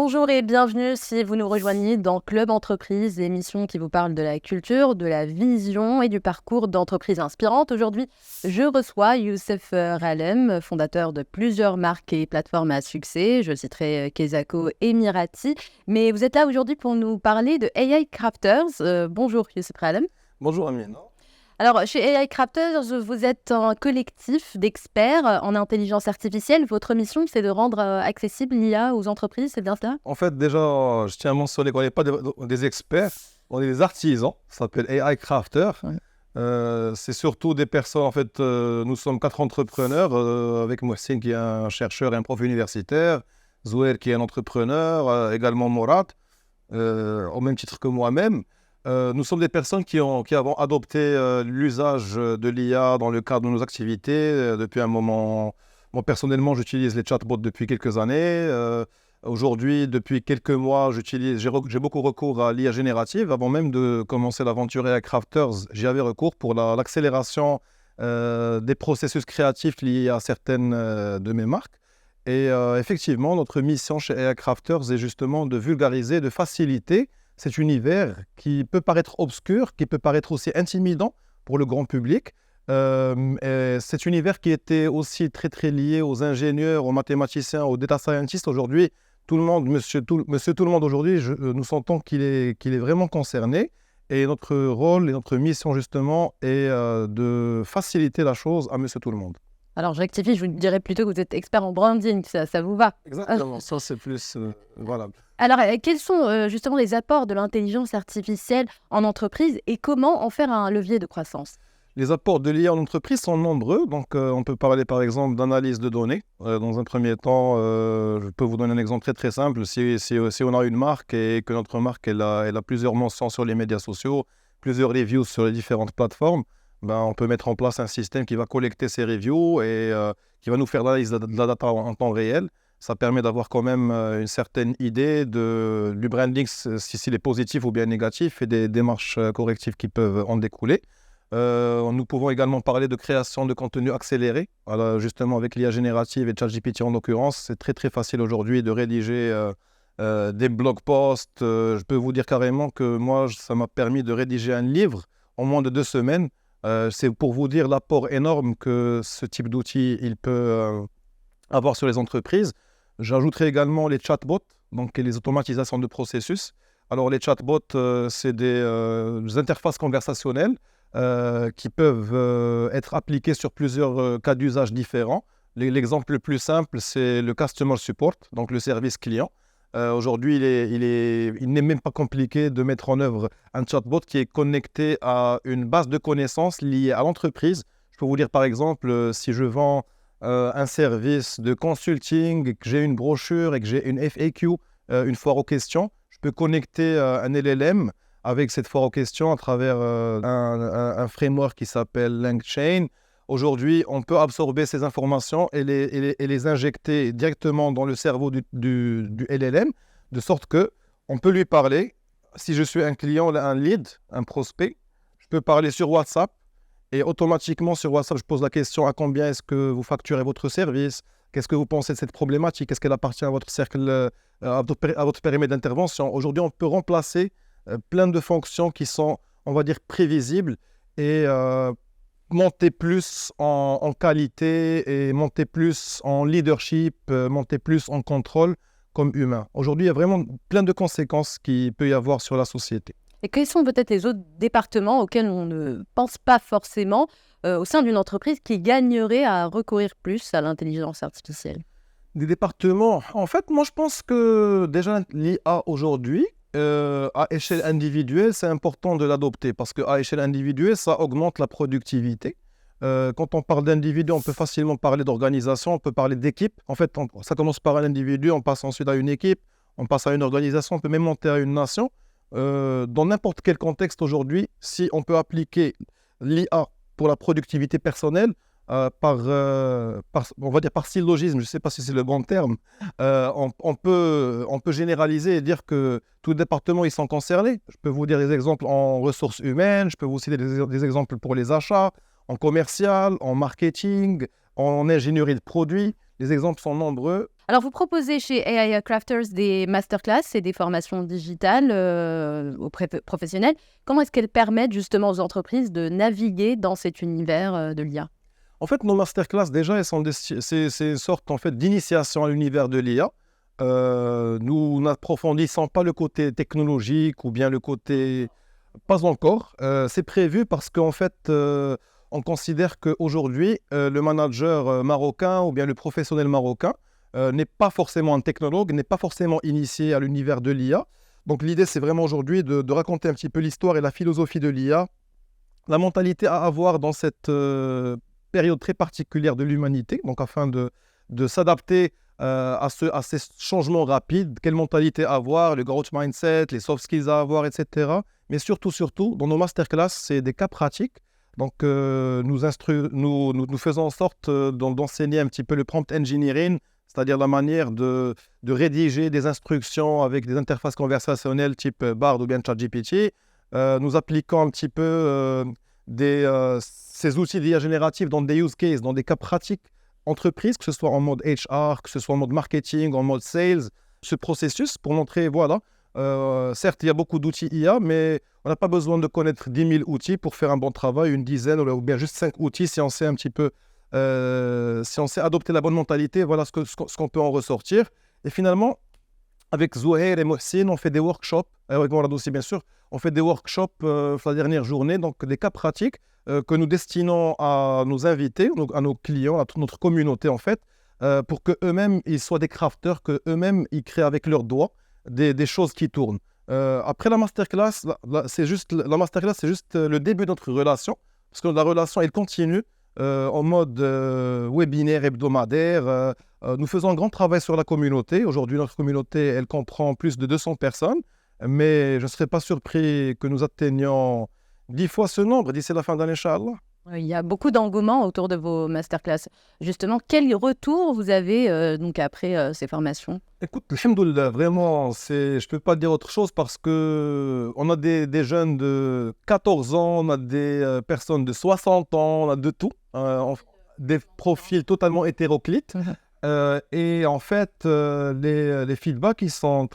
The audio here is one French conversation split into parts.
Bonjour et bienvenue si vous nous rejoignez dans Club Entreprise, émission qui vous parle de la culture, de la vision et du parcours d'entreprises inspirantes. Aujourd'hui, je reçois Youssef Ralem, fondateur de plusieurs marques et plateformes à succès. Je citerai Kezako et Mirati. Mais vous êtes là aujourd'hui pour nous parler de AI Crafters. Bonjour Youssef Ralem. Bonjour Amine. Alors, chez AI Crafters, vous êtes un collectif d'experts en intelligence artificielle. Votre mission, c'est de rendre accessible l'IA aux entreprises, c'est bien ça? En fait, déjà, je tiens à mentionner qu'on n'est pas des experts, on est des artisans. Ça s'appelle AI Crafter. Ouais. C'est surtout des personnes, en fait, nous sommes 4 entrepreneurs, avec Mohsin qui est un chercheur et un prof universitaire, Zouer qui est un entrepreneur, également Mourad, au même titre que moi-même. Nous sommes des personnes qui avons adopté l'usage de l'IA dans le cadre de nos activités depuis un moment. Moi, personnellement, j'utilise les chatbots depuis quelques années. Aujourd'hui, depuis quelques mois, j'ai beaucoup recours à l'IA générative. Avant même de commencer l'aventure AI Crafters, j'y avais recours pour l'accélération des processus créatifs liés à certaines de mes marques. Et effectivement, notre mission chez AI Crafters est justement de vulgariser, de faciliter cet univers qui peut paraître obscur, qui peut paraître aussi intimidant pour le grand public. Cet univers qui était aussi très très lié aux ingénieurs, aux mathématiciens, aux data scientists. Aujourd'hui, tout le monde, monsieur tout le monde aujourd'hui, nous sentons qu'il est vraiment concerné. Et notre rôle et notre mission justement est de faciliter la chose à monsieur tout le monde. Alors, je rectifie, je vous dirais plutôt que vous êtes expert en branding, ça vous va? Exactement, ça c'est plus valable. Alors, quels sont justement les apports de l'intelligence artificielle en entreprise et comment en faire un levier de croissance? Les apports de l'IA en entreprise sont nombreux. Donc, on peut parler par exemple d'analyse de données. Dans un premier temps, je peux vous donner un exemple très très simple. Si on a une marque et que notre marque elle a plusieurs mentions sur les médias sociaux, plusieurs reviews sur les différentes plateformes, on peut mettre en place un système qui va collecter ces reviews et qui va nous faire l'analyse de la data en temps réel. Ça permet d'avoir quand même une certaine idée du branding, s'il est positif ou bien négatif, et des démarches correctives qui peuvent en découler. Nous pouvons également parler de création de contenu accéléré, justement avec l'IA générative et ChatGPT en l'occurrence. C'est très très facile aujourd'hui de rédiger des blog posts. Je peux vous dire carrément que moi, ça m'a permis de rédiger un livre en moins de 2 semaines. C'est pour vous dire l'apport énorme que ce type d'outil il peut avoir sur les entreprises. J'ajouterai également les chatbots, donc les automatisations de processus. Alors les chatbots, c'est des interfaces conversationnelles qui peuvent être appliquées sur plusieurs cas d'usage différents. L'exemple le plus simple, c'est le Customer Support, donc le service client. Aujourd'hui, il n'est même pas compliqué de mettre en œuvre un chatbot qui est connecté à une base de connaissances liée à l'entreprise. Je peux vous dire par exemple, si je vends un service de consulting, que j'ai une brochure et que j'ai une FAQ, une foire aux questions, je peux connecter un LLM avec cette foire aux questions à travers un framework qui s'appelle LangChain. Aujourd'hui, on peut absorber ces informations et les injecter directement dans le cerveau du LLM, de sorte qu'on peut lui parler. Si je suis un client, un lead, un prospect, je peux parler sur WhatsApp. Et automatiquement, sur WhatsApp, je pose la question à combien est-ce que vous facturez votre service? Qu'est-ce que vous pensez de cette problématique? Est-ce qu'elle appartient à votre cercle, à votre périmètre d'intervention? Aujourd'hui, on peut remplacer plein de fonctions qui sont, on va dire, prévisibles et monter plus en qualité et monter plus en leadership, monter plus en contrôle comme humain. Aujourd'hui, il y a vraiment plein de conséquences qu'il peut y avoir sur la société. Et quels sont peut-être les autres départements auxquels on ne pense pas forcément au sein d'une entreprise qui gagnerait à recourir plus à l'intelligence artificielle? Des départements, en fait, moi je pense que déjà l'IA aujourd'hui, à échelle individuelle, c'est important de l'adopter parce qu'à échelle individuelle, ça augmente la productivité. Quand on parle d'individu, on peut facilement parler d'organisation, on peut parler d'équipe. En fait, ça commence par un individu, on passe ensuite à une équipe, on passe à une organisation, on peut même monter à une nation. Dans n'importe quel contexte aujourd'hui, si on peut appliquer l'IA pour la productivité personnelle, on va dire par syllogisme, je ne sais pas si c'est le bon terme, on peut généraliser et dire que tous les départements ils sont concernés. Je peux vous dire des exemples en ressources humaines, je peux vous citer des exemples pour les achats, en commercial, en marketing, en ingénierie de produits. Les exemples sont nombreux. Alors, vous proposez chez AI Crafters des masterclass et des formations digitales aux professionnels. Comment est-ce qu'elles permettent justement aux entreprises de naviguer dans cet univers de l'IA? En fait, nos masterclass, déjà, c'est une sorte en fait, d'initiation à l'univers de l'IA. Nous n'approfondissons pas le côté technologique ou bien le côté... Pas encore. C'est prévu parce qu'en fait, on considère qu'aujourd'hui, le manager marocain ou bien le professionnel marocain n'est pas forcément un technologue, n'est pas forcément initié à l'univers de l'IA. Donc l'idée, c'est vraiment aujourd'hui de raconter un petit peu l'histoire et la philosophie de l'IA, la mentalité à avoir dans cette période très particulière de l'humanité, donc afin de s'adapter à ces changements rapides, quelle mentalité avoir, le growth mindset, les soft skills à avoir, etc. Mais surtout, dans nos masterclass, c'est des cas pratiques. Donc, nous faisons en sorte d'enseigner un petit peu le prompt engineering, c'est-à-dire la manière de rédiger des instructions avec des interfaces conversationnelles type Bard ou bien ChatGPT. Nous appliquons un petit peu ces outils d'IA générative dans des use cases, dans des cas pratiques entreprises, que ce soit en mode HR, que ce soit en mode marketing, en mode sales, ce processus pour montrer, voilà, certes, il y a beaucoup d'outils IA, mais on n'a pas besoin de connaître 10 000 outils pour faire un bon travail, une dizaine ou bien juste 5 outils si on sait un petit peu, si on sait adopter la bonne mentalité, voilà ce qu'on peut en ressortir. Et finalement, avec Zouhair et Mohsin, on fait des workshops, avec Morad aussi bien sûr, on fait des workshops la dernière journée, donc des cas pratiques que nous destinons à nos invités, à nos clients, à toute notre communauté en fait, pour qu'eux-mêmes, ils soient des crafters, qu'eux-mêmes, ils créent avec leurs doigts des choses qui tournent. Après la masterclass, la masterclass, c'est juste le début de notre relation, parce que la relation, elle continue en mode webinaire hebdomadaire. Nous faisons un grand travail sur la communauté. Aujourd'hui, notre communauté, elle comprend plus de 200 personnes, mais je ne serais pas surpris que nous atteignions 10 fois ce nombre d'ici la fin d'année, Inch'Allah. Il y a beaucoup d'engouement autour de vos masterclass. Justement, quel retour vous avez donc après ces formations? Écoute, alhamdoulilah, vraiment, je ne peux pas dire autre chose parce qu'on a des jeunes de 14 ans, on a des personnes de 60 ans, on a de tout, des profils totalement hétéroclites. Et en fait, les feedbacks, ils sont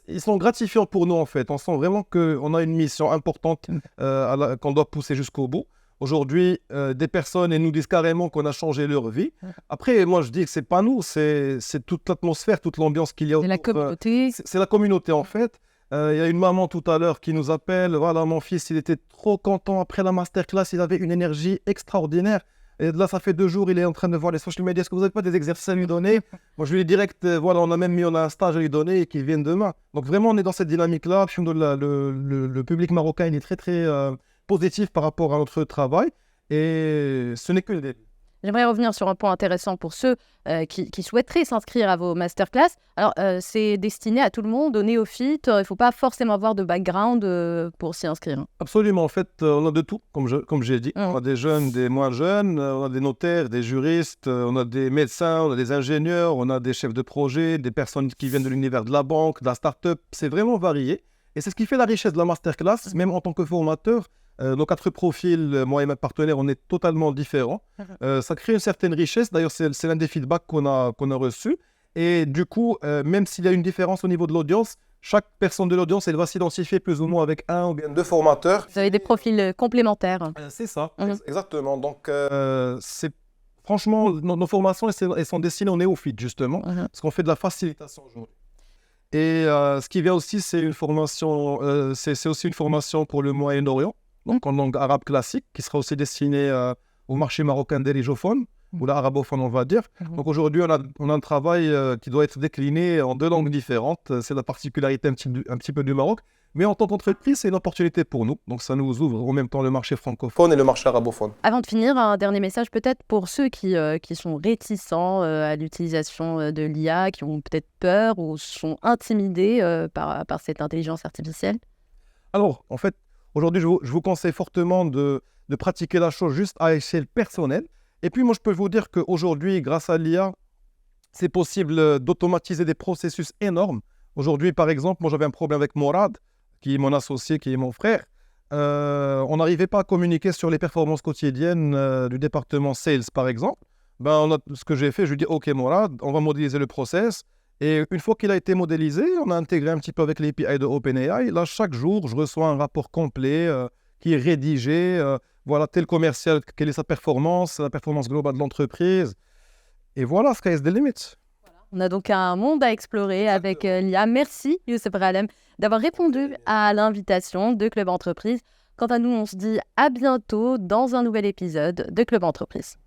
ils sont gratifiants pour nous en fait. On sent vraiment qu'on a une mission importante qu'on doit pousser jusqu'au bout. Aujourd'hui, des personnes elles nous disent carrément qu'on a changé leur vie. Après, moi je dis que c'est pas nous, c'est toute l'atmosphère, toute l'ambiance qu'il y a autour. C'est la communauté. C'est la communauté en fait. Il y a une maman tout à l'heure qui nous appelle. Voilà, mon fils, il était trop content après la masterclass. Il avait une énergie extraordinaire. Et là, ça fait 2 jours, il est en train de voir les social media. Est-ce que vous n'avez pas des exercices à lui donner? Moi, je lui dis direct, voilà, on a un stage à lui donner et qu'il vienne demain. Donc vraiment, on est dans cette dynamique-là. Le public marocain, il est très positif par rapport à notre travail. Et ce n'est que le début. J'aimerais revenir sur un point intéressant pour ceux qui souhaiteraient s'inscrire à vos masterclass. Alors, c'est destiné à tout le monde, aux néophytes. Il ne faut pas forcément avoir de background pour s'y inscrire. Absolument. En fait, on a de tout, comme j'ai dit. On a des jeunes, des moins jeunes, on a des notaires, des juristes, on a des médecins, on a des ingénieurs, on a des chefs de projet, des personnes qui viennent de l'univers de la banque, de la start-up. C'est vraiment varié. Et c'est ce qui fait la richesse de la masterclass, même en tant que formateur. Nos 4 profils, moi et mes partenaires, on est totalement différents. Ça crée une certaine richesse. D'ailleurs, c'est l'un des feedbacks qu'on a reçus. Et du coup, même s'il y a une différence au niveau de l'audience, chaque personne de l'audience, elle va s'identifier plus ou moins avec 1 ou bien 2 formateurs. Vous avez des profils complémentaires. C'est ça, exactement. Donc, franchement, nos formations, elles sont destinées aux néophytes, justement, parce qu'on fait de la facilitation aujourd'hui. Et ce qui vient aussi, c'est une formation, c'est aussi une formation pour le Moyen-Orient. Donc en langue arabe classique, qui sera aussi destinée au marché marocain dérigeophone, ou l'arabophone on va dire. Donc aujourd'hui, on a un travail qui doit être décliné en 2 langues différentes. C'est la particularité un petit peu du Maroc. Mais en tant qu'entreprise, c'est une opportunité pour nous. Donc ça nous ouvre en même temps le marché francophone et le marché arabophone. Avant de finir, un dernier message peut-être pour ceux qui sont réticents à l'utilisation de l'IA, qui ont peut-être peur ou sont intimidés par cette intelligence artificielle. Alors, en fait, aujourd'hui, je vous conseille fortement de pratiquer la chose juste à échelle personnelle. Et puis, moi, je peux vous dire qu'aujourd'hui, grâce à l'IA, c'est possible d'automatiser des processus énormes. Aujourd'hui, par exemple, moi, j'avais un problème avec Morad, qui est mon associé, qui est mon frère. On n'arrivait pas à communiquer sur les performances quotidiennes du département Sales, par exemple. Ce que j'ai fait, je lui dis, OK, Mourad, on va modéliser le process. Et une fois qu'il a été modélisé, on a intégré un petit peu avec l'API de OpenAI. Là, chaque jour, je reçois un rapport complet qui est rédigé. Voilà, tel commercial, quelle est sa performance, la performance globale de l'entreprise. Et voilà, sky is the limit. On a donc un monde à explorer avec l'IA. Merci, Youssef Ralem, d'avoir répondu à l'invitation de Club Entreprise. Quant à nous, on se dit à bientôt dans un nouvel épisode de Club Entreprise.